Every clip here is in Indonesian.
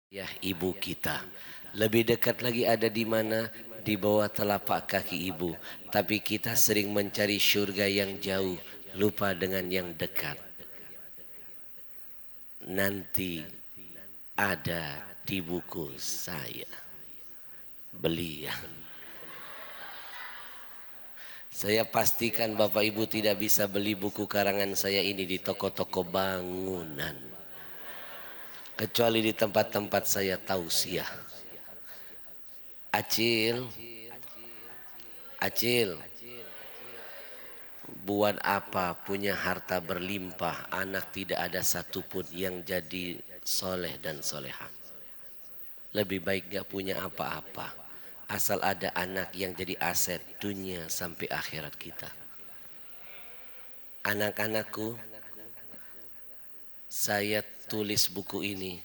Ya, ibu kita. Lebih dekat lagi ada di mana? Di bawah telapak kaki ibu. Tapi kita sering mencari surga yang jauh, lupa dengan yang dekat. Nanti ada di buku saya. Beli ya. Saya pastikan Bapak Ibu tidak bisa beli buku karangan saya ini di toko-toko bangunan. Kecuali di tempat-tempat saya tausiah. Acil, Acil, buat apa punya harta berlimpah, anak tidak ada satupun yang jadi soleh dan soleha. Lebih baik gak punya apa-apa, asal ada anak yang jadi aset dunia sampai akhirat kita. Anak-anakku, saya tulis buku ini,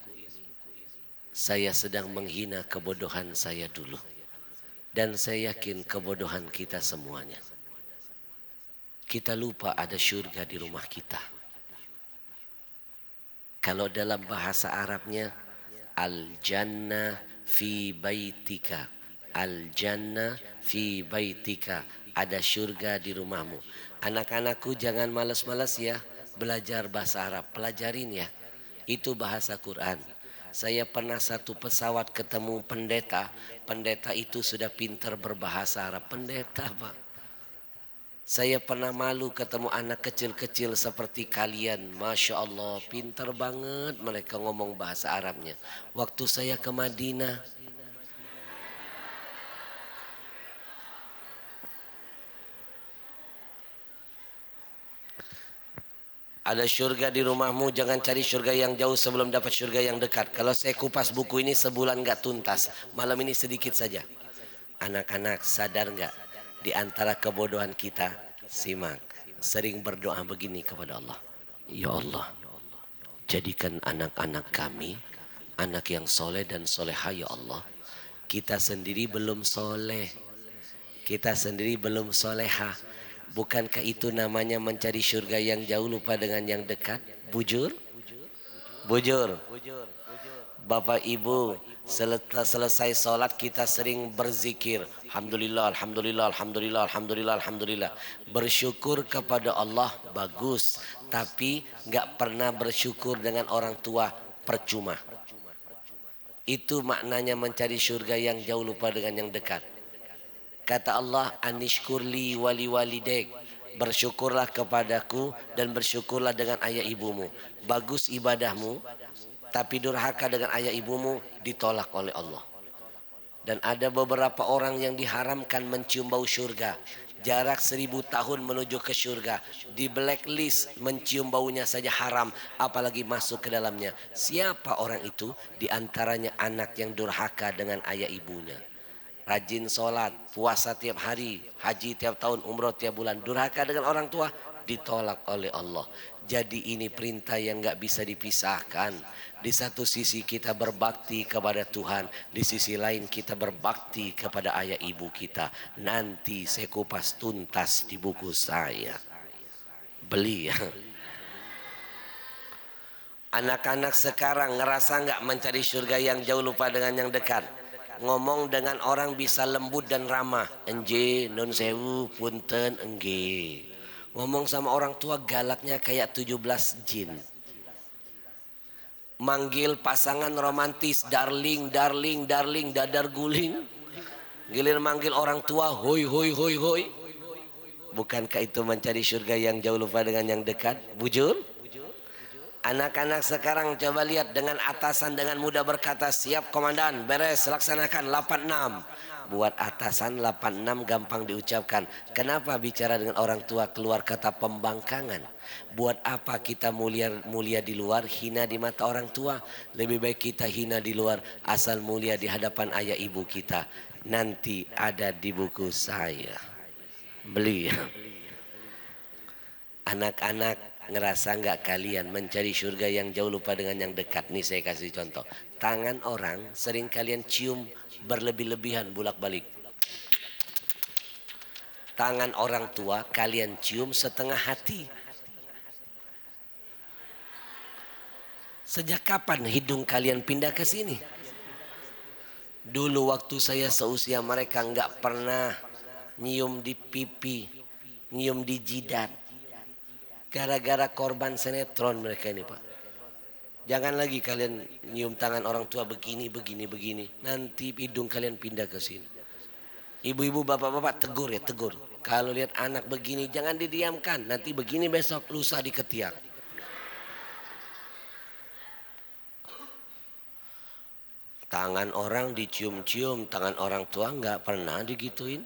saya sedang menghina kebodohan saya dulu. Dan saya yakin kebodohan kita semuanya. Kita lupa ada surga di rumah kita. Kalau dalam bahasa Arabnya, al-jannah fi baitika. Al-jannah fi baitika. Ada surga di rumahmu. Anak-anakku jangan malas-malas ya belajar bahasa Arab. Pelajarin ya. Itu bahasa Quran. Saya pernah satu pesawat ketemu pendeta. Pendeta itu sudah pintar berbahasa Arab. Pendeta, Pak. Saya pernah malu ketemu anak kecil-kecil seperti kalian. Masya Allah, pintar banget mereka ngomong bahasa Arabnya. Waktu saya ke Madinah, ada surga di rumahmu, jangan cari surga yang jauh sebelum dapat surga yang dekat. Kalau saya kupas buku ini sebulan gak tuntas. Malam ini sedikit saja. Anak-anak sadar gak? Di antara kebodohan kita, simak. Sering berdoa begini kepada Allah. Ya Allah, jadikan anak-anak kami anak yang soleh dan soleha ya Allah. Kita sendiri belum soleh, kita sendiri belum soleha. Bukankah itu namanya mencari surga yang jauh lupa dengan yang dekat? Bujur? Bujur. Bapak Ibu, selesai sholat kita sering berzikir. Alhamdulillah, Alhamdulillah, Alhamdulillah, Alhamdulillah, Alhamdulillah. Bersyukur kepada Allah bagus, tapi nggak pernah bersyukur dengan orang tua percuma. Itu maknanya mencari surga yang jauh lupa dengan yang dekat. Kata Allah, anishkurli wali walidek. Bersyukurlah kepadaku dan bersyukurlah dengan ayah ibumu. Bagus ibadahmu, tapi durhaka dengan ayah ibumu ditolak oleh Allah. Dan ada beberapa orang yang diharamkan mencium bau surga. Jarak 1000 tahun menuju ke surga. Di blacklist mencium baunya saja haram. Apalagi masuk ke dalamnya. Siapa orang itu? Di antaranya anak yang durhaka dengan ayah ibunya. Rajin sholat, puasa tiap hari, haji tiap tahun, umroh tiap bulan. Durhaka dengan orang tua ditolak oleh Allah. Jadi ini perintah yang gak bisa dipisahkan. Di satu sisi kita berbakti kepada Tuhan, di sisi lain kita berbakti kepada ayah ibu kita. Nanti saya kupas tuntas di buku saya. Beli ya. Anak-anak sekarang ngerasa nggak mencari surga yang jauh lupa dengan yang dekat. Ngomong dengan orang bisa lembut dan ramah. Enje, non sewu, punten, engge. Ngomong sama orang tua galaknya kayak 17 jin. Manggil pasangan romantis, darling, darling, darling, dadar guling. Gilir manggil orang tua, hoi, hoi, hoi, hoi. Bukankah itu mencari surga yang jauh lupa dengan yang dekat? Bujur? Anak-anak sekarang coba lihat, dengan atasan dengan mudah berkata, siap komandan, beres, laksanakan 86. Buat atasan 86 gampang diucapkan. Kenapa bicara dengan orang tua keluar kata pembangkangan? Buat apa kita mulia di luar, hina di mata orang tua? Lebih baik kita hina di luar, asal mulia di hadapan ayah ibu kita. Nanti ada di buku saya. Beli ya. Anak-anak, ngerasa nggak kalian mencari surga yang jauh lupa dengan yang dekat? Nih saya kasih contoh. Tangan orang sering kalian cium berlebih-lebihan bolak-balik. Tangan orang tua kalian cium setengah hati. Sejak kapan hidung kalian pindah ke sini? Dulu waktu saya seusia mereka nggak pernah nyium di pipi, nyium di jidat. Gara-gara korban sinetron mereka ini Pak. Jangan lagi kalian nyium tangan orang tua begini, begini, begini. Nanti hidung kalian pindah ke sini. Ibu-ibu, bapak-bapak tegur ya, tegur. Kalau lihat anak begini jangan didiamkan. Nanti begini besok, lusa di ketiak. Tangan orang dicium-cium, tangan orang tua nggak pernah digituin.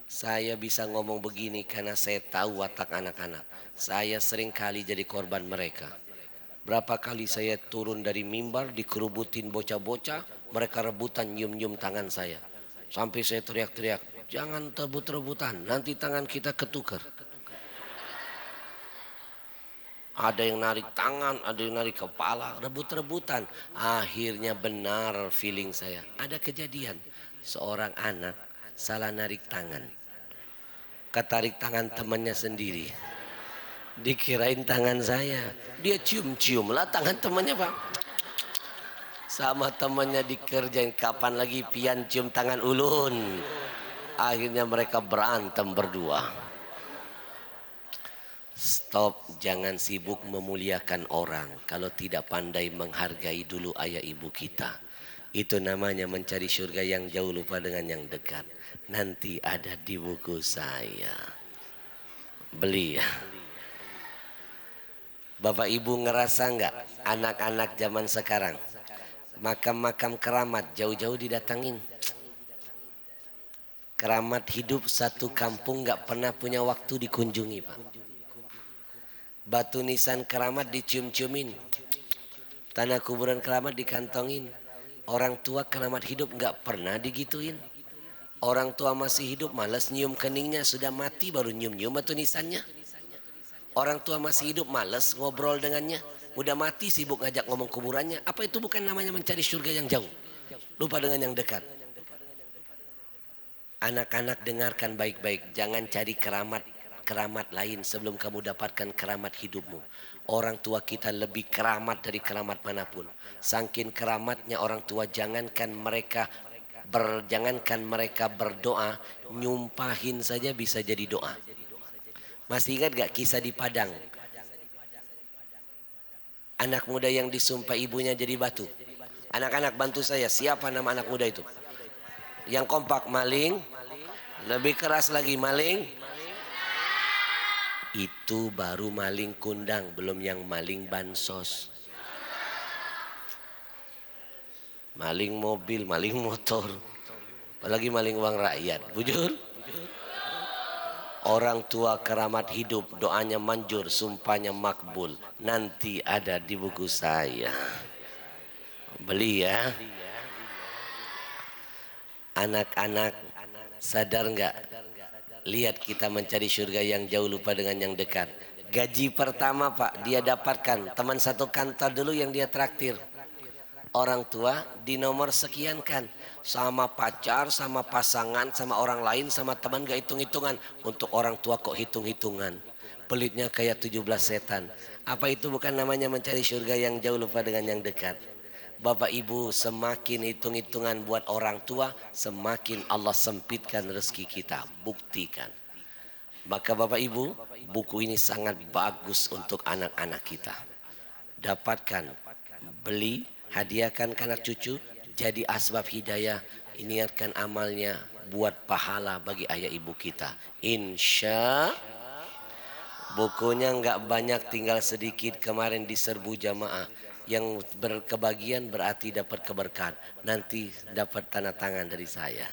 Saya bisa ngomong begini karena saya tahu watak anak-anak. Saya sering kali jadi korban mereka. Berapa kali saya turun dari mimbar dikerubutin bocah-bocah, mereka rebutan nyium-nyium tangan saya. Sampai saya teriak-teriak, jangan rebut-rebutan, nanti tangan kita ketukar. Ada yang narik tangan, ada yang narik kepala, rebut-rebutan. Akhirnya benar feeling saya. Ada kejadian, seorang anak salah narik tangan. Ketarik tangan temannya sendiri. Dikirain tangan saya, dia cium-cium lah tangan temannya Pak. Sama temannya dikerjain, kapan lagi pian cium tangan ulun. Akhirnya mereka berantem berdua. Stop, jangan sibuk memuliakan orang kalau tidak pandai menghargai dulu ayah ibu kita. Itu namanya mencari surga yang jauh, lupa dengan yang dekat. Nanti ada di buku saya. Beli ya. Bapak Ibu ngerasa nggak anak-anak zaman sekarang makam-makam keramat jauh-jauh didatangin. Keramat hidup satu kampung nggak pernah punya waktu dikunjungi Pak. Batu nisan keramat dicium-ciumin, tanah kuburan keramat dikantongin. Orang tua keramat hidup nggak pernah digituin. Orang tua masih hidup malas nyium keningnya, sudah mati baru nyium-nyium batu nisannya. Orang tua masih hidup malas ngobrol dengannya, udah mati sibuk ngajak ngomong kuburannya. Apa itu bukan namanya mencari surga yang jauh, lupa dengan yang dekat? Anak-anak dengarkan baik-baik, jangan cari keramat lain sebelum kamu dapatkan keramat hidupmu. Orang tua kita lebih keramat dari keramat manapun. Saking keramatnya orang tua, jangankan mereka berdoa, nyumpahin saja bisa jadi doa. Masih ingat gak kisah di Padang? Anak muda yang disumpah ibunya jadi batu. Anak-anak bantu saya, siapa nama anak muda itu? Yang kompak, maling. Lebih keras lagi, maling. Itu baru maling kundang, belum yang maling bansos. Maling mobil, maling motor. Apalagi maling uang rakyat, bujur. Orang tua keramat hidup, doanya manjur, sumpahnya makbul. Nanti ada di buku saya. Beli ya. Anak-anak sadar nggak? Lihat kita mencari surga yang jauh, lupa dengan yang dekat. Gaji pertama Pak, dia dapatkan teman satu kantor dulu yang dia traktir. Orang tua di nomor sekian kan, sama pacar, sama pasangan, sama orang lain, sama teman gak hitung-hitungan. Untuk orang tua kok hitung-hitungan, pelitnya kayak 17 setan. Apa itu bukan namanya mencari surga yang jauh, lupa dengan yang dekat? Bapak Ibu, semakin hitung-hitungan buat orang tua, semakin Allah sempitkan rezeki kita. Buktikan. Maka Bapak Ibu, buku ini sangat bagus untuk anak-anak kita. Dapatkan, beli, hadiahkan ke anak cucu, jadi asbab hidayah, niatkan amalnya buat pahala bagi ayah ibu kita. Insya bukunya nggak banyak, tinggal sedikit, kemarin diserbu jamaah. Yang berkebagian berarti dapat keberkahan, nanti dapat tanda tangan dari saya.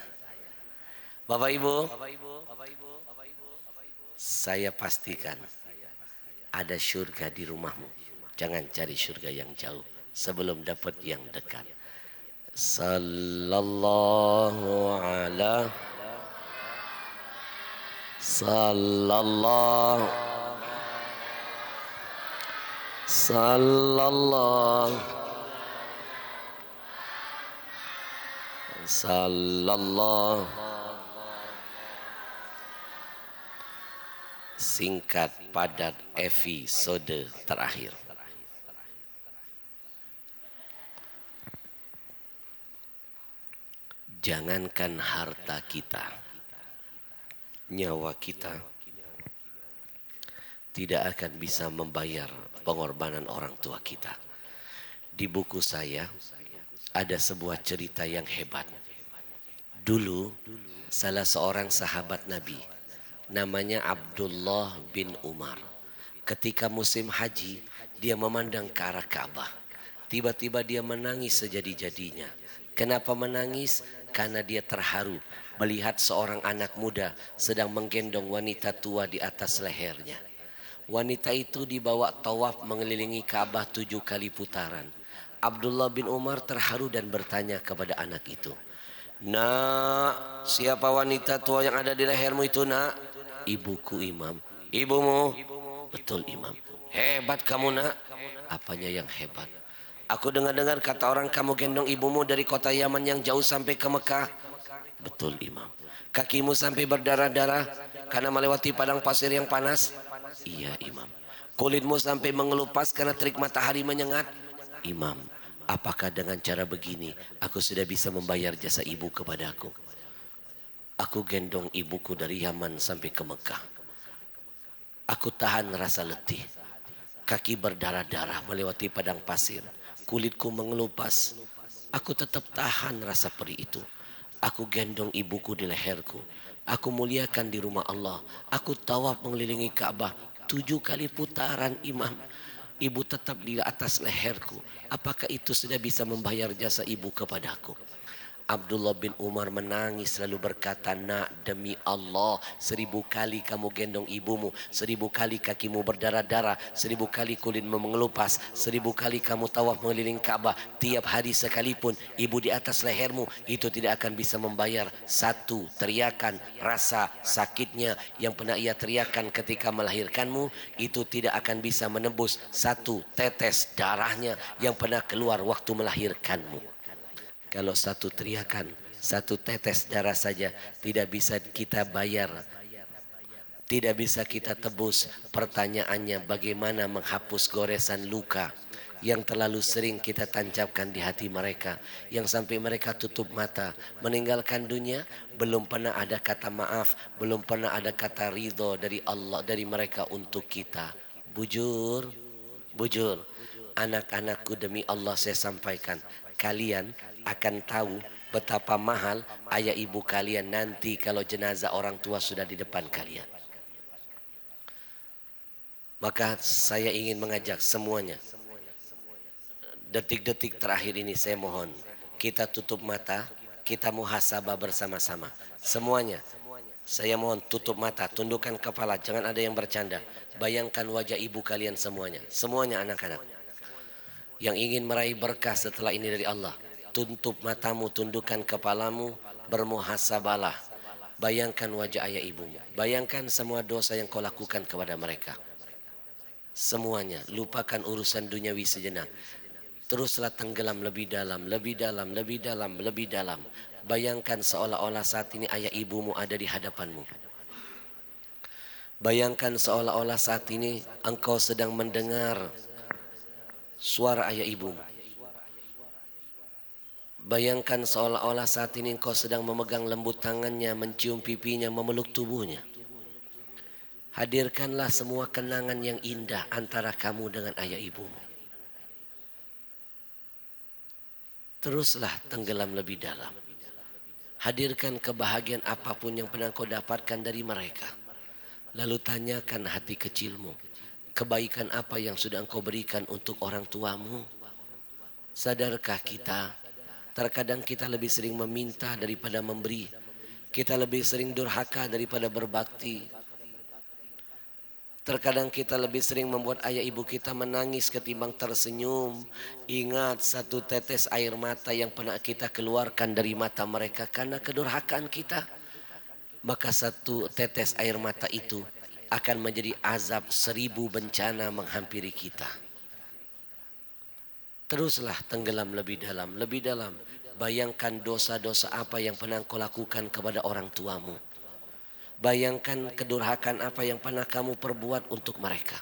Bapak Ibu, saya pastikan ada surga di rumahmu. Jangan cari surga yang jauh sebelum dapat yang dekat. Sallallahu ala sallallahu sallallahu sallallahu. Singkat, padat, episode terakhir. Jangankan harta kita, nyawa kita tidak akan bisa membayar pengorbanan orang tua kita. Di buku saya ada sebuah cerita yang hebat. Dulu salah seorang sahabat Nabi namanya Abdullah bin Umar. Ketika musim haji, dia memandang ke arah Ka'bah. Tiba-tiba dia menangis sejadi-jadinya. Kenapa menangis? Karena dia terharu melihat seorang anak muda sedang menggendong wanita tua di atas lehernya. Wanita itu dibawa tawaf mengelilingi Ka'bah 7 kali putaran. Abdullah bin Umar terharu dan bertanya kepada anak itu, "Nak, siapa wanita tua yang ada di lehermu itu, nak?" "Ibuku, Imam." "Ibumu?" "Betul, Imam." "Hebat kamu, nak." "Apanya yang hebat?" "Aku dengar-dengar kata orang kamu gendong ibumu dari kota Yaman yang jauh sampai ke Mekah." "Betul, Imam." "Kakimu sampai berdarah-darah karena melewati padang pasir yang panas." "Iya, Imam." "Kulitmu sampai mengelupas karena terik matahari menyengat." "Imam, apakah dengan cara begini aku sudah bisa membayar jasa ibu kepadaku? Aku gendong ibuku dari Yaman sampai ke Mekah. Aku tahan rasa letih. Kaki berdarah-darah melewati padang pasir. Kulitku mengelupas. Aku tetap tahan rasa perih itu. Aku gendong ibuku di leherku. Aku muliakan di rumah Allah. Aku tawaf mengelilingi Ka'bah 7 kali putaran, Imam. Ibu tetap di atas leherku. Apakah itu sudah bisa membayar jasa ibu kepadaku?" Abdullah bin Umar menangis lalu berkata, "Nak, demi Allah, 1000 kali kamu gendong ibumu, 1000 kali kakimu berdarah-darah, 1000 kali kulitmu mengelupas, 1000 kali kamu tawaf mengelilingi Ka'bah, tiap hari sekalipun ibu di atas lehermu, itu tidak akan bisa membayar satu teriakan rasa sakitnya yang pernah ia teriakan ketika melahirkanmu, itu tidak akan bisa menembus satu tetes darahnya yang pernah keluar waktu melahirkanmu." Kalau satu teriakan, satu tetes darah saja tidak bisa kita bayar, tidak bisa kita tebus. Pertanyaannya, bagaimana menghapus goresan luka yang terlalu sering kita tancapkan di hati mereka, yang sampai mereka tutup mata meninggalkan dunia, belum pernah ada kata maaf, belum pernah ada kata ridho dari Allah, dari mereka untuk kita. Bujur, bujur, anak-anakku, demi Allah saya sampaikan, kalian akan tahu betapa mahal ayah ibu kalian nanti kalau jenazah orang tua sudah di depan kalian. Maka saya ingin mengajak semuanya, detik-detik terakhir ini saya mohon kita tutup mata, kita muhasabah bersama-sama. Semuanya, saya mohon tutup mata, tundukkan kepala, jangan ada yang bercanda. Bayangkan wajah ibu kalian semuanya, semuanya anak-anak yang ingin meraih berkah setelah ini dari Allah. Tutup matamu, tundukkan kepalamu, bermuhasabahlah. Bayangkan wajah ayah ibumu, bayangkan semua dosa yang kau lakukan kepada mereka. Semuanya, lupakan urusan duniawi sejenak. Teruslah tenggelam lebih dalam, lebih dalam, lebih dalam, lebih dalam. Bayangkan seolah-olah saat ini ayah ibumu ada di hadapanmu. Bayangkan seolah-olah saat ini engkau sedang mendengar suara ayah ibumu. Bayangkan seolah-olah saat ini engkau sedang memegang lembut tangannya, mencium pipinya, memeluk tubuhnya. Hadirkanlah semua kenangan yang indah antara kamu dengan ayah ibumu. Teruslah tenggelam lebih dalam. Hadirkan kebahagiaan apapun yang pernah kau dapatkan dari mereka. Lalu tanyakan hati kecilmu, kebaikan apa yang sudah engkau berikan untuk orang tuamu? Sadarkah kita, terkadang kita lebih sering meminta daripada memberi. Kita lebih sering durhaka daripada berbakti. Terkadang kita lebih sering membuat ayah ibu kita menangis ketimbang tersenyum. Ingat satu tetes air mata yang pernah kita keluarkan dari mata mereka karena kedurhakaan kita. Maka satu tetes air mata itu akan menjadi azab 1000 bencana menghampiri kita. Teruslah tenggelam lebih dalam, lebih dalam. Bayangkan dosa-dosa apa yang pernah kau lakukan kepada orang tuamu. Bayangkan kedurhakaan apa yang pernah kamu perbuat untuk mereka.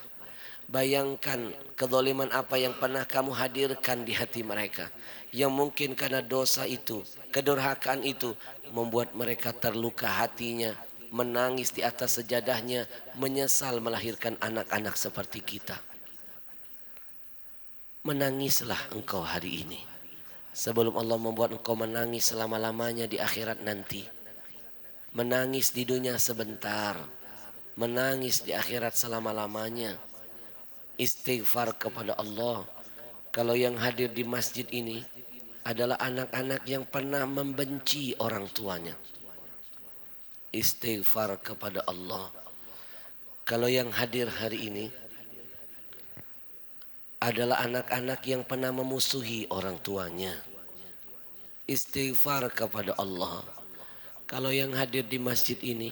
Bayangkan kezaliman apa yang pernah kamu hadirkan di hati mereka. Yang mungkin karena dosa itu, kedurhakaan itu membuat mereka terluka hatinya, menangis di atas sejadahnya, menyesal melahirkan anak-anak seperti kita. Menangislah engkau hari ini sebelum Allah membuat engkau menangis selama-lamanya di akhirat nanti. Menangis di dunia sebentar, menangis di akhirat selama-lamanya. Istighfar kepada Allah. Kalau yang hadir di masjid ini adalah anak-anak yang pernah membenci orang tuanya, istighfar kepada Allah. Kalau yang hadir hari ini adalah anak-anak yang pernah memusuhi orang tuanya, istighfar kepada Allah. Kalau yang hadir di masjid ini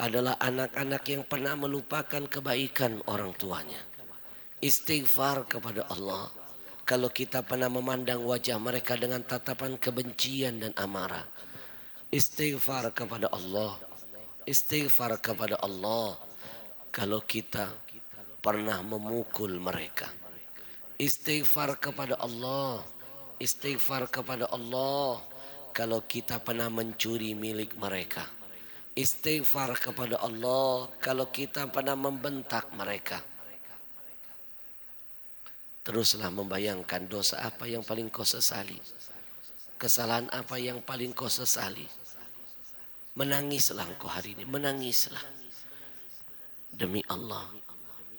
adalah anak-anak yang pernah melupakan kebaikan orang tuanya, istighfar kepada Allah. Kalau kita pernah memandang wajah mereka dengan tatapan kebencian dan amarah, istighfar kepada Allah. Istighfar kepada Allah. Kalau kita pernah memukul mereka, istighfar kepada Allah. Istighfar kepada Allah. Kalau kita pernah mencuri milik mereka, istighfar kepada Allah. Kalau kita pernah membentak mereka, teruslah membayangkan dosa apa yang paling kau sesali, kesalahan apa yang paling kau sesali. Menangislah engkau hari ini, menangislah. Demi Allah,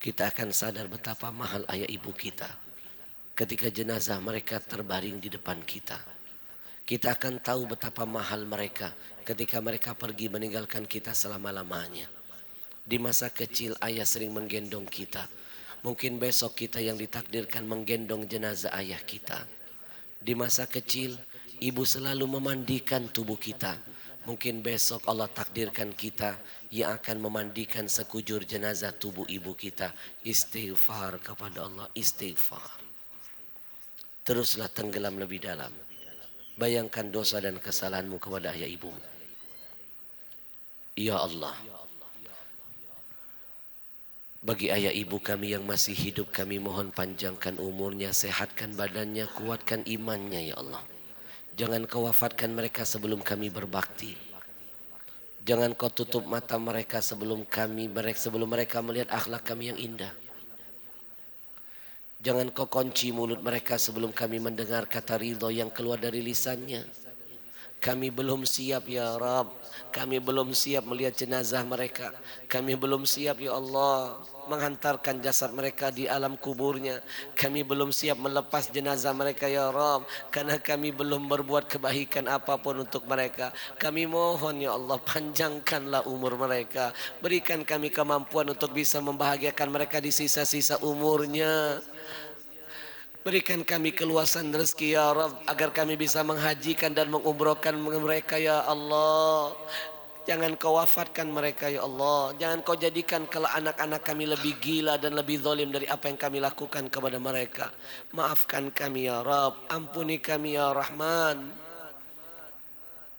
kita akan sadar betapa mahal ayah ibu kita ketika jenazah mereka terbaring di depan kita. Kita akan tahu betapa mahal mereka ketika mereka pergi meninggalkan kita selama-lamanya. Di masa kecil ayah sering menggendong kita. Mungkin besok kita yang ditakdirkan menggendong jenazah ayah kita. Di masa kecil ibu selalu memandikan tubuh kita. Mungkin besok Allah takdirkan kita yang akan memandikan sekujur jenazah tubuh ibu kita. Istighfar kepada Allah, istighfar. Teruslah tenggelam lebih dalam. Bayangkan dosa dan kesalahanmu kepada ayah ibu. Ya Allah, bagi ayah ibu kami yang masih hidup, kami mohon panjangkan umurnya, sehatkan badannya, kuatkan imannya ya Allah. Jangan kau wafatkan mereka sebelum kami berbakti. Jangan kau tutup mata mereka sebelum mereka melihat akhlak kami yang indah. Jangan kau kunci mulut mereka sebelum kami mendengar kata ridho yang keluar dari lisannya. Kami belum siap ya Rabb. Kami belum siap melihat jenazah mereka. Kami belum siap ya Allah menghantarkan jasad mereka di alam kuburnya. Kami belum siap melepas jenazah mereka ya Rabb. Karena kami belum berbuat kebaikan apapun untuk mereka. Kami mohon ya Allah, panjangkanlah umur mereka. Berikan kami kemampuan untuk bisa membahagiakan mereka di sisa-sisa umurnya. Berikan kami keluasan rezeki ya Rabb, agar kami bisa menghajikan dan mengumrohkan mereka ya Allah. Jangan kau wafatkan mereka ya Allah. Jangan kau jadikan kalau anak-anak kami lebih gila dan lebih zalim dari apa yang kami lakukan kepada mereka. Maafkan kami ya Rabb, ampuni kami ya Rahman.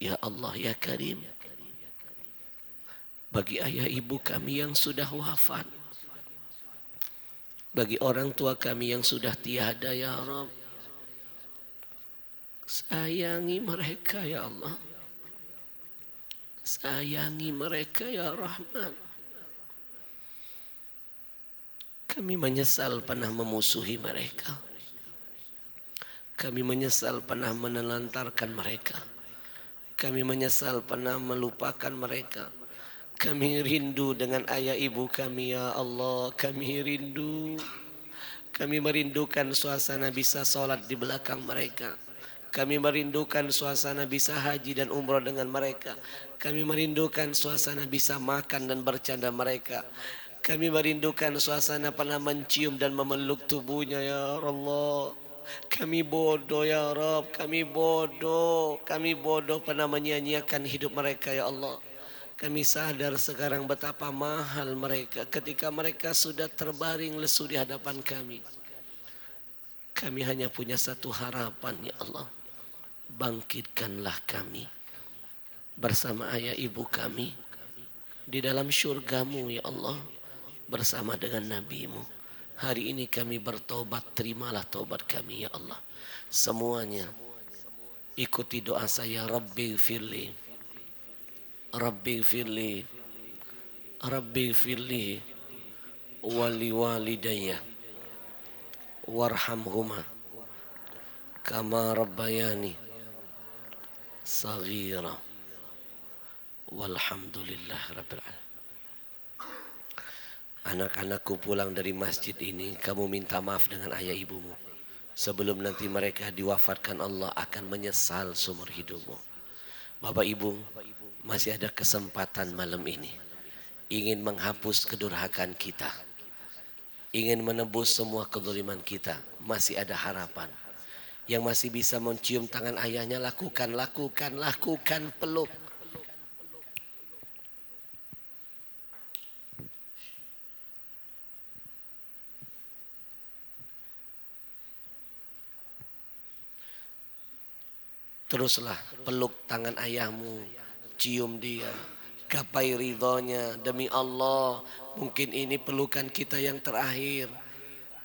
Ya Allah ya Karim. Bagi ayah ibu kami yang sudah wafat, bagi orang tua kami yang sudah tiada ya Rabb, sayangi mereka ya Allah. Sayangi mereka ya Rahman. Kami menyesal pernah memusuhi mereka. Kami menyesal pernah menelantarkan mereka. Kami menyesal pernah melupakan mereka. Kami rindu dengan ayah ibu kami ya Allah. Kami rindu. Kami merindukan suasana bisa sholat di belakang mereka. Kami merindukan suasana bisa haji dan umrah dengan mereka. Kami merindukan suasana bisa makan dan bercanda mereka. Kami merindukan suasana pernah mencium dan memeluk tubuhnya ya Allah. Kami bodoh ya Rabb. Kami bodoh. Kami bodoh pernah menyia-nyiakan hidup mereka ya Allah. Kami sadar sekarang betapa mahal mereka ketika mereka sudah terbaring lesu di hadapan kami. Kami hanya punya satu harapan ya Allah. Bangkitkanlah kami bersama ayah ibu kami di dalam syurgamu ya Allah, bersama dengan nabimu. Hari ini kami bertobat, terimalah tobat kami ya Allah. Semuanya ikuti doa saya, Rabbi firli, Rabbi firli, Rabbi firli, wali walidayya, warhamhuma, kama rabbayani, saghira, walhamdulillah rabbil alamin. Anak-anakku pulang dari masjid ini, kamu minta maaf dengan ayah ibumu. Sebelum nanti mereka diwafatkan Allah akan menyesal seumur hidupmu. Bapak ibu, masih ada kesempatan malam ini. Ingin menghapus kedurhakaan kita. Ingin menebus semua kezaliman kita. Masih ada harapan. Yang masih bisa mencium tangan ayahnya, lakukan, peluk. Teruslah peluk tangan ayahmu, cium dia, gapai ridhonya demi Allah. Mungkin ini pelukan kita yang terakhir.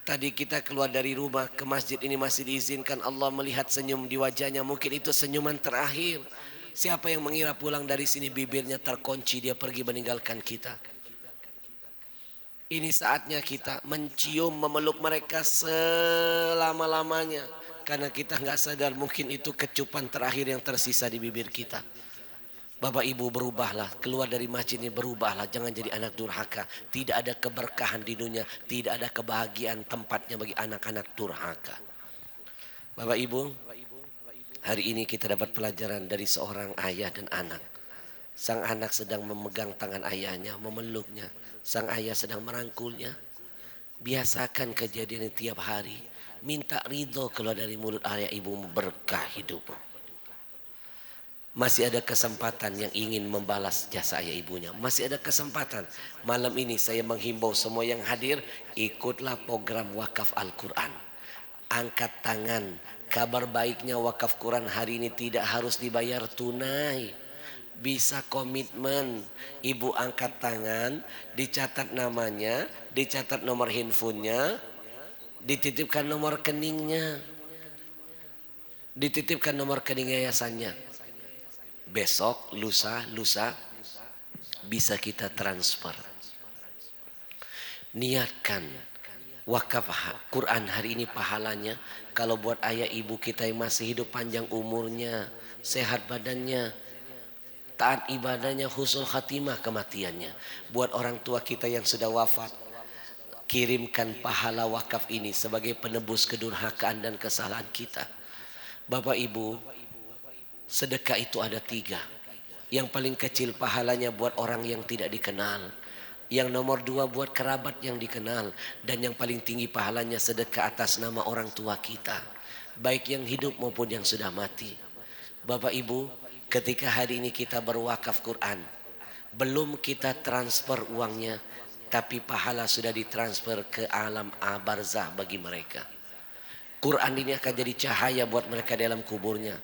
Tadi kita keluar dari rumah ke masjid ini masih diizinkan Allah melihat senyum di wajahnya. Mungkin itu senyuman terakhir. Siapa yang mengira pulang dari sini bibirnya terkunci, dia pergi meninggalkan kita. Ini saatnya kita mencium, memeluk mereka selama-lamanya. Karena kita nggak sadar mungkin itu kecupan terakhir yang tersisa di bibir kita. Bapak ibu berubahlah, keluar dari masjid ini berubahlah, jangan jadi anak durhaka. Tidak ada keberkahan di dunia, tidak ada kebahagiaan tempatnya bagi anak-anak durhaka. Bapak ibu, hari ini kita dapat pelajaran dari seorang ayah dan anak. Sang anak sedang memegang tangan ayahnya, memeluknya. Sang ayah sedang merangkulnya. Biasakan kejadian ini tiap hari. Minta ridho keluar dari mulut ayah ibumu, berkah hidupmu. Masih ada kesempatan yang ingin membalas jasa ayah ibunya. Masih ada kesempatan. Malam ini saya menghimbau semua yang hadir, ikutlah program wakaf Al-Quran. Angkat tangan. Kabar baiknya wakaf Quran hari ini tidak harus dibayar tunai. Bisa komitmen. Ibu angkat tangan, dicatat namanya, dicatat nomor handphonenya, dititipkan nomor rekeningnya, dititipkan nomor rekening yayasannya. Besok, lusa bisa kita transfer. Niatkan wakaf Quran hari ini pahalanya. Kalau buat ayah ibu kita yang masih hidup, panjang umurnya, sehat badannya, taat ibadahnya, husnul khatimah kematiannya. Buat orang tua kita yang sudah wafat, kirimkan pahala wakaf ini sebagai penebus kedurhakaan dan kesalahan kita. Bapak ibu, sedekah itu ada 3. Yang paling kecil pahalanya buat orang yang tidak dikenal. Yang nomor 2 buat kerabat yang dikenal. Dan yang paling tinggi pahalanya sedekah atas nama orang tua kita, baik yang hidup maupun yang sudah mati. Bapak ibu, ketika hari ini kita berwakaf Quran, belum kita transfer uangnya, tapi pahala sudah ditransfer ke alam barzah bagi mereka. Quran ini akan jadi cahaya buat mereka dalam kuburnya.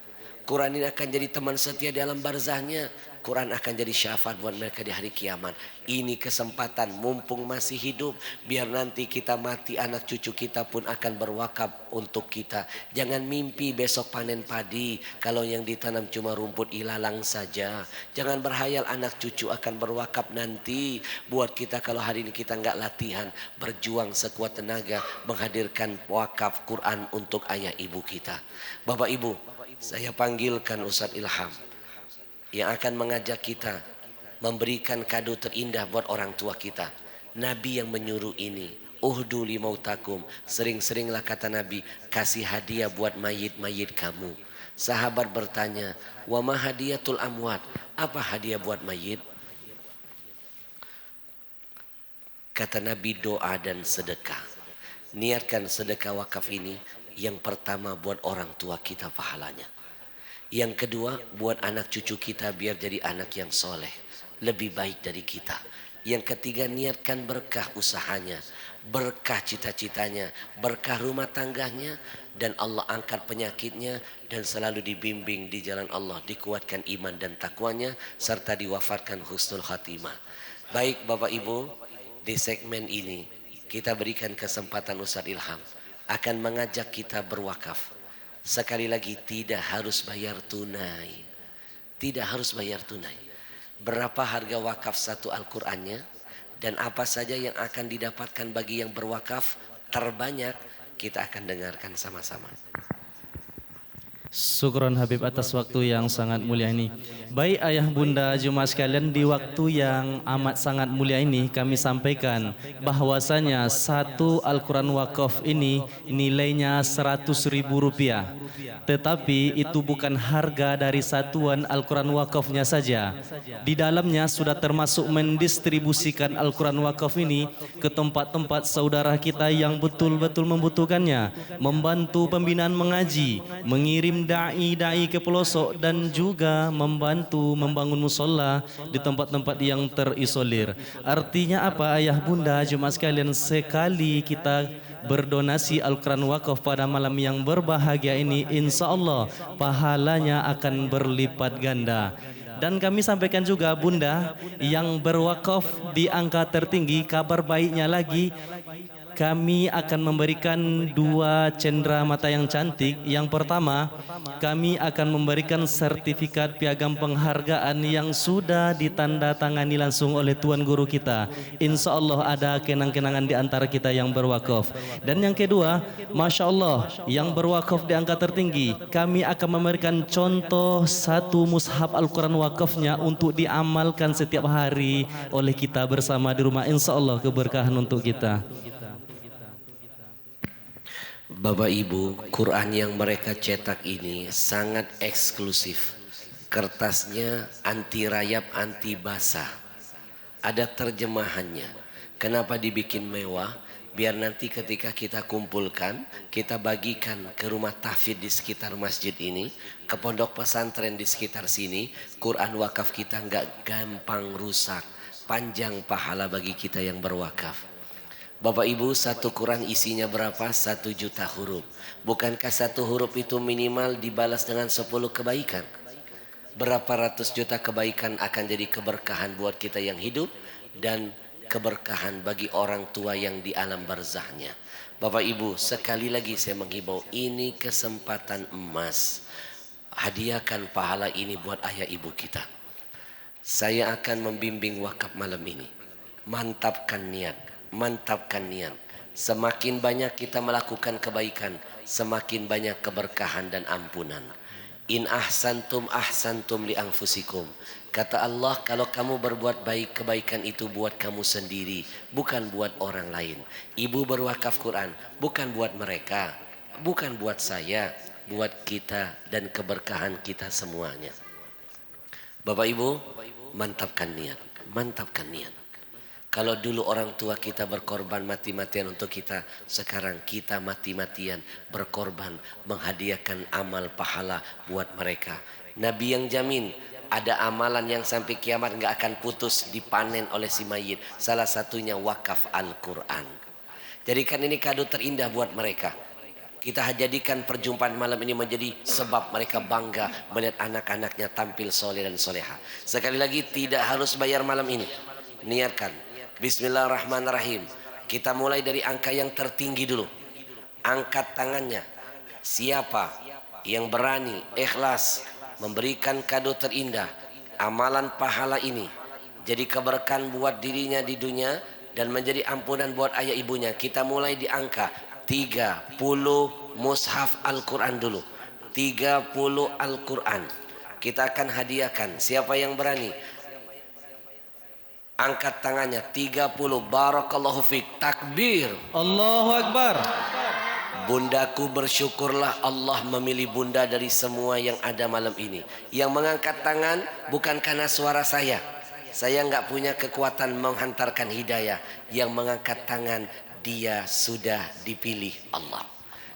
Quran ini akan jadi teman setia di alam barzahnya. Quran akan jadi syafaat buat mereka di hari kiamat. Ini kesempatan mumpung masih hidup. Biar nanti kita mati, anak cucu kita pun akan berwakaf untuk kita. Jangan mimpi besok panen padi kalau yang ditanam cuma rumput ilalang saja. Jangan berhayal anak cucu akan berwakaf nanti buat kita kalau hari ini kita nggak latihan, berjuang sekuat tenaga menghadirkan wakaf Quran untuk ayah ibu kita. Bapak ibu, saya panggilkan Ustadz Ilham yang akan mengajak kita memberikan kado terindah buat orang tua kita. Nabi yang menyuruh ini, uhdu limautakum, sering-seringlah kata Nabi, kasih hadiah buat mayit-mayit kamu. Sahabat bertanya, wa ma hadiyatul amwat, apa hadiah buat mayit? Kata Nabi, doa dan sedekah. Niatkan sedekah wakaf ini, yang pertama buat orang tua kita pahalanya. Yang kedua buat anak cucu kita biar jadi anak yang soleh, lebih baik dari kita. Yang ketiga niatkan berkah usahanya, berkah cita-citanya, berkah rumah tangganya, dan Allah angkat penyakitnya dan selalu dibimbing di jalan Allah, dikuatkan iman dan takwanya serta diwafatkan husnul khatimah. Baik Bapak Ibu, di segmen ini kita berikan kesempatan Ustadz Ilham akan mengajak kita berwakaf. Sekali lagi tidak harus bayar tunai. Tidak harus bayar tunai. Berapa harga wakaf satu Al-Qur'annya dan apa saja yang akan didapatkan bagi yang berwakaf terbanyak kita akan dengarkan sama-sama. Syukron Habib atas waktu yang sangat mulia ini. Baik ayah bunda jemaah sekalian, di waktu yang amat sangat mulia ini kami sampaikan bahwasanya satu Al-Quran wakaf ini nilainya Rp100.000. Tetapi itu bukan harga dari satuan Al-Quran wakafnya saja. Di dalamnya sudah termasuk mendistribusikan Al-Quran wakaf ini ke tempat-tempat saudara kita yang betul-betul membutuhkannya, membantu pembinaan mengaji, mengirim dai-dai ke pelosok dan juga membantu membangun musola di tempat-tempat yang terisolir. Artinya apa ayah bunda jemaah sekalian, sekali kita berdonasi Al-Quran wakaf pada malam yang berbahagia ini, insya Allah pahalanya akan berlipat ganda. Dan kami sampaikan juga bunda yang berwakaf di angka tertinggi, kabar baiknya lagi kami akan memberikan 2 cendera mata yang cantik. Yang pertama, kami akan memberikan sertifikat piagam penghargaan yang sudah ditandatangani langsung oleh Tuan Guru kita. Insya Allah ada kenang-kenangan di antara kita yang berwakaf. Dan yang kedua, Masya Allah, yang berwakaf di angka tertinggi, kami akan memberikan contoh satu mushaf Al-Quran wakafnya untuk diamalkan setiap hari oleh kita bersama di rumah. Insya Allah keberkahan untuk kita. Bapak Ibu, Quran yang mereka cetak ini sangat eksklusif. Kertasnya anti rayap, anti basah. Ada terjemahannya. Kenapa dibikin mewah? Biar nanti ketika kita kumpulkan, kita bagikan ke rumah tahfidz di sekitar masjid ini, ke pondok pesantren di sekitar sini, Quran wakaf kita nggak gampang rusak. Panjang pahala bagi kita yang berwakaf. Bapak Ibu, satu Quran isinya berapa? 1 juta huruf. Bukankah satu huruf itu minimal dibalas dengan 10 kebaikan? Berapa ratus juta kebaikan akan jadi keberkahan buat kita yang hidup dan keberkahan bagi orang tua yang di alam barzahnya. Bapak Ibu, sekali lagi saya menghibau, ini kesempatan emas. Hadiahkan pahala ini buat ayah ibu kita. Saya akan membimbing wakaf malam ini. Mantapkan niat. Mantapkan niat. Semakin banyak kita melakukan kebaikan, semakin banyak keberkahan dan ampunan. In ahsantum ahsantum li anfusikum. Kata Allah, kalau kamu berbuat baik, kebaikan itu buat kamu sendiri, bukan buat orang lain. Ibu berwakaf Quran bukan buat mereka, bukan buat saya, buat kita dan keberkahan kita semuanya. Bapak Ibu, mantapkan niat, mantapkan niat. Kalau dulu orang tua kita berkorban mati-matian untuk kita, sekarang kita mati-matian berkorban menghadiahkan amal pahala buat mereka. Nabi yang jamin ada amalan yang sampai kiamat nggak akan putus dipanen oleh si mayit. Salah satunya wakaf Al-Quran. Jadikan ini kado terindah buat mereka. Kita jadikan perjumpaan malam ini menjadi sebab mereka bangga melihat anak-anaknya tampil soleh dan soleha. Sekali lagi, tidak harus bayar malam ini. Niatkan. Bismillahirrahmanirrahim. Kita mulai dari angka yang tertinggi dulu. Angkat tangannya. Siapa yang berani ikhlas memberikan kado terindah, amalan pahala ini jadi keberkahan buat dirinya di dunia dan menjadi ampunan buat ayah ibunya. Kita mulai di angka 30 mushaf Al-Quran dulu. 30 Al-Quran kita akan hadiahkan. Siapa yang berani? Angkat tangannya. 30. Barakallahu fiik. Takbir. Allahu Akbar. Bundaku, bersyukurlah Allah memilih bunda dari semua yang ada malam ini. Yang mengangkat tangan bukan karena suara saya. Saya nggak punya kekuatan menghantarkan hidayah. Yang mengangkat tangan, dia sudah dipilih Allah.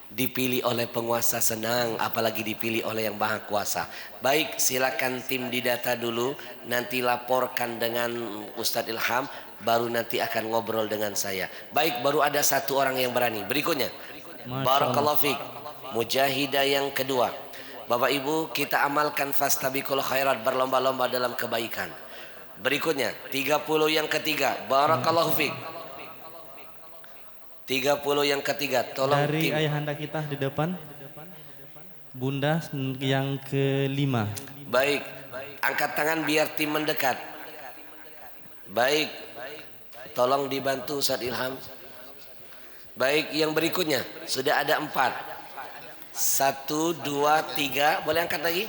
Dipilih oleh penguasa, senang, apalagi dipilih oleh yang maha kuasa. Baik, silakan tim didata dulu, nanti laporkan dengan Ustadz Ilham, baru nanti akan ngobrol dengan saya. Baik, baru ada 1 orang yang berani. Berikutnya, barakallahu fiik, mujahidah yang kedua. Bapak Ibu, kita amalkan fastabiqul khairat, berlomba-lomba dalam kebaikan. Berikutnya, 30 yang ketiga, barakallahu fiik. 30 yang ketiga. Tolong Dari tim. ayahanda kita di depan. Bunda yang kelima. Baik, angkat tangan biar tim mendekat. Baik, tolong dibantu Ustaz Ilham. Baik, yang berikutnya sudah ada 4. 1, 2, 3. Boleh angkat lagi?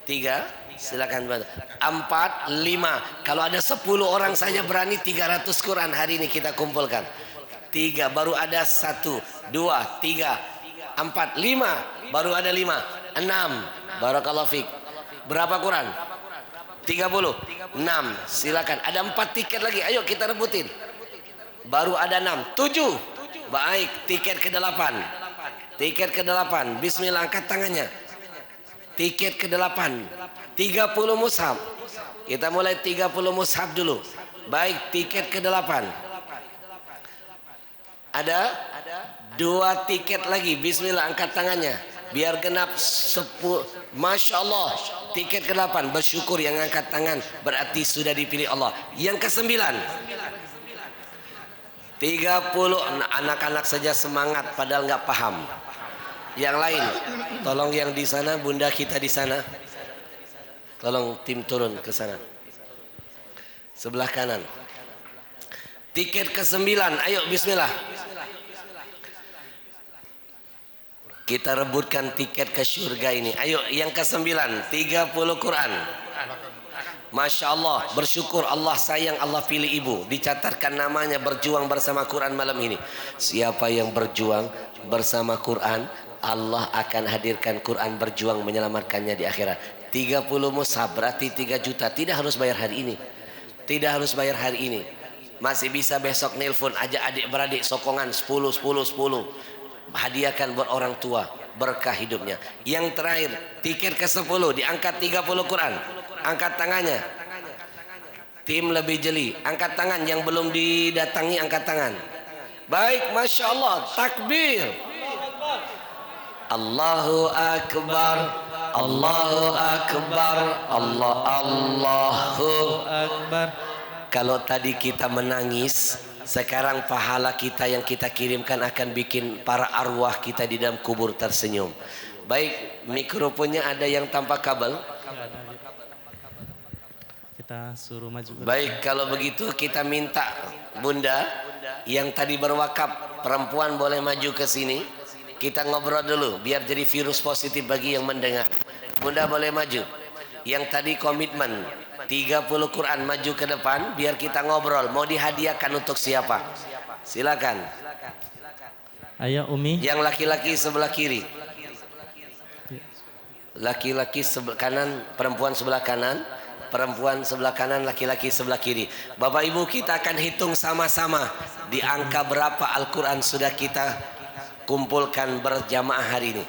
3. Silakan bantu. 4, 5. Kalau ada 10 orang saja berani 300 Quran hari ini kita kumpulkan. 3, baru ada 1, 2, 3, 4, 5. Baru ada 5, 6. Barakallahu fiik. Berapa Quran? 30. 6. Silakan. Ada 4 tiket lagi. Ayo kita rebutin. Baru ada 6. 7. Baik, tiket ke-8. Tiket ke-8. Bismillah, angkat tangannya. Tiket ke-8. 30 mushaf. Kita mulai 30 mushaf dulu. Baik, tiket ke-8. Ada 2 tiket lagi. Bismillah, angkat tangannya. Biar genap 10. Masya Allah. Tiket ke-8. Bersyukur yang angkat tangan. Berarti sudah dipilih Allah. Yang ke-9. 30. Anak-anak saja semangat padahal nggak paham. Yang lain, tolong yang di sana, bunda kita di sana. Tolong tim turun ke sana. Sebelah kanan. Tiket ke-9. Ayo bismillah. Kita rebutkan tiket ke surga ini. Ayo yang ke-9, 30 Quran. Masya Allah, bersyukur Allah sayang, Allah pilih ibu. Dicatatkan namanya berjuang bersama Quran malam ini. Siapa yang berjuang bersama Quran, Allah akan hadirkan Quran berjuang menyelamatkannya di akhirat. 30 mushaf berarti 3 juta. Tidak harus bayar hari ini. Tidak harus bayar hari ini. Masih bisa besok nelpon aja adik-beradik sokongan 10, 10, 10. Hadiahkan buat orang tua, berkah hidupnya. Yang terakhir, tiket ke-10 diangkat 30 Quran. Angkat tangannya. Tim lebih jeli. Angkat tangan yang belum didatangi, angkat tangan. Baik, Masya Allah. Takbir. Allahu Akbar. Allahu Akbar. Allahu Akbar. Kalau tadi kita menangis, sekarang pahala kita yang kita kirimkan akan bikin para arwah kita di dalam kubur tersenyum. Baik, mikrofonnya ada yang tanpa kabel. Kita suruh maju. Baik, kalau begitu kita minta bunda yang tadi berwakaf perempuan boleh maju ke sini. Kita ngobrol dulu biar jadi virus positif bagi yang mendengar. Bunda boleh maju. Yang tadi komitmen 30 Quran maju ke depan biar kita ngobrol. Mau dihadiahkan untuk siapa? Silakan. Ayo Umi. Yang laki-laki sebelah kiri. Laki-laki sebelah kanan, perempuan sebelah kanan. Perempuan sebelah kanan, laki-laki sebelah kiri. Bapak Ibu, kita akan hitung sama-sama di angka berapa Al-Quran sudah kita kumpulkan berjamaah hari ini.